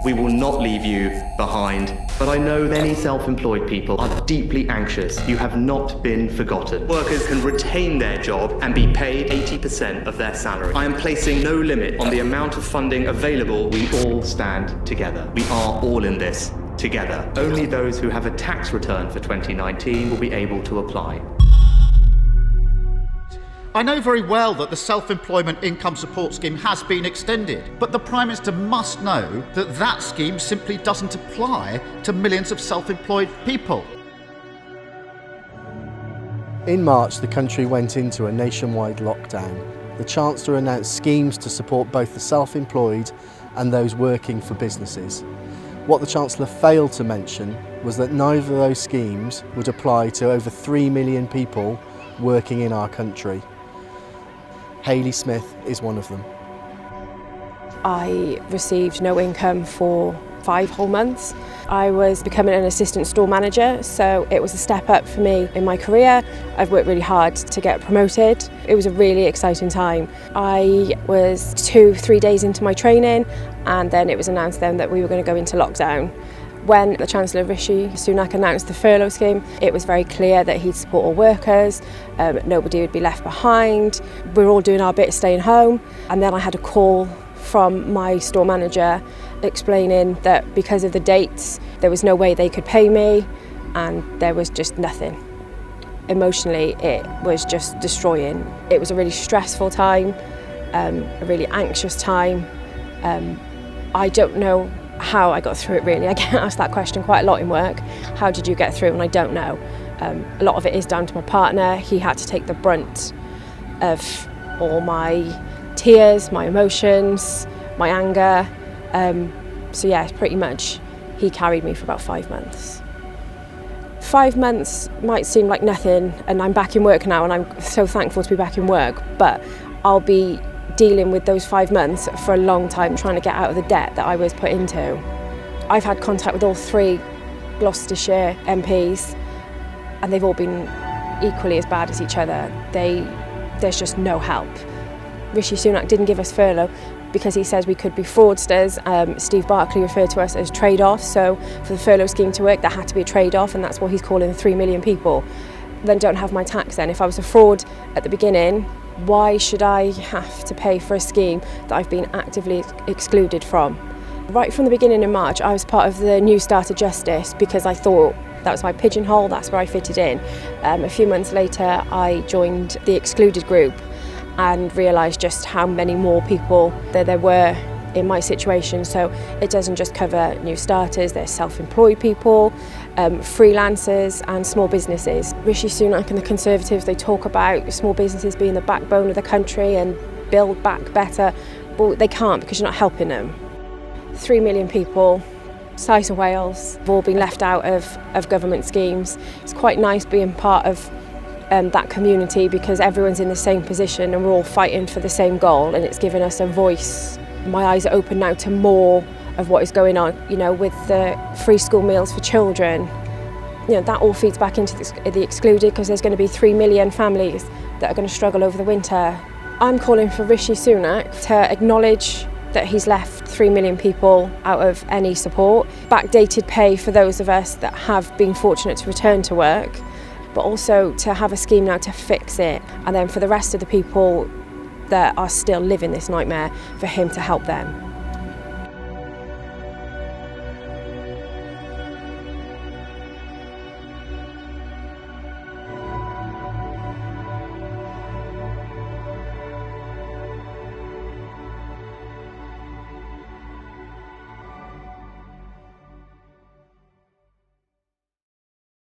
We will not leave you behind. But I know many self-employed people are deeply anxious. You have not been forgotten. Workers can retain their job and be paid 80% of their salary. I am placing no limit on the amount of funding available. We all stand together. We are all in this together. Only those who have a tax return for 2019 will be able to apply. I know very well that the Self-Employment Income Support Scheme has been extended, but the Prime Minister must know that that scheme simply doesn't apply to millions of self-employed people. In March, the country went into a nationwide lockdown. The Chancellor announced schemes to support both the self-employed and those working for businesses. What the Chancellor failed to mention was that neither of those schemes would apply to over 3 million people working in our country. Hayley Smith is one of them. I received no income for 5 whole months. I was becoming an assistant store manager, so it was a step up for me in my career. I've worked really hard to get promoted. It was a really exciting time. I was 2-3 days into my training, and then it was announced then that we were going to go into lockdown. When the Chancellor Rishi Sunak announced the furlough scheme, it was very clear that he'd support all workers, nobody would be left behind. We were all doing our bit staying home, and then I had a call from my store manager explaining that because of the dates there was no way they could pay me, and there was just nothing. Emotionally it was just destroying. It was a really stressful time, a really anxious time. I don't know how I got through it really. I get asked that question quite a lot in work. How did you get through? And I don't know. A lot of it is down to my partner. He had to take the brunt of all my tears, my emotions, my anger. So yeah, pretty much he carried me for about 5 months. 5 months might seem like nothing, and I'm back in work now, and I'm so thankful to be back in work, but I'll be dealing with those 5 months for a long time, trying to get out of the debt that I was put into. I've had contact with all 3 Gloucestershire MPs, and they've all been equally as bad as each other. There's just no help. Rishi Sunak didn't give us furlough because he says we could be fraudsters. Steve Barclay referred to us as trade-offs, so for the furlough scheme to work there had to be a trade-off, and that's what he's calling the 3 million people. Then don't have my tax then. If I was a fraud at the beginning, why should I have to pay for a scheme that I've been actively excluded from? Right from the beginning in March, I was part of the New Starter Justice because I thought that was my pigeonhole, that's where I fitted in. A few months later, I joined the Excluded group and realised just how many more people there were in my situation. So it doesn't just cover new starters, there's self-employed people, freelancers and small businesses. Rishi Sunak and the Conservatives, they talk about small businesses being the backbone of the country and build back better. Well, they can't because you're not helping them. 3 million people, size of Wales, have all been left out of government schemes. It's quite nice being part of that community because everyone's in the same position and we're all fighting for the same goal, and it's given us a voice. My eyes are open now to more of what is going on, you know, with the free school meals for children. You know, that all feeds back into the Excluded because there's going to be 3 million families that are going to struggle over the winter. I'm calling for Rishi Sunak to acknowledge that he's left 3 million people out of any support, backdated pay for those of us that have been fortunate to return to work, but also to have a scheme now to fix it, and then for the rest of the people that are still living this nightmare, for him to help them.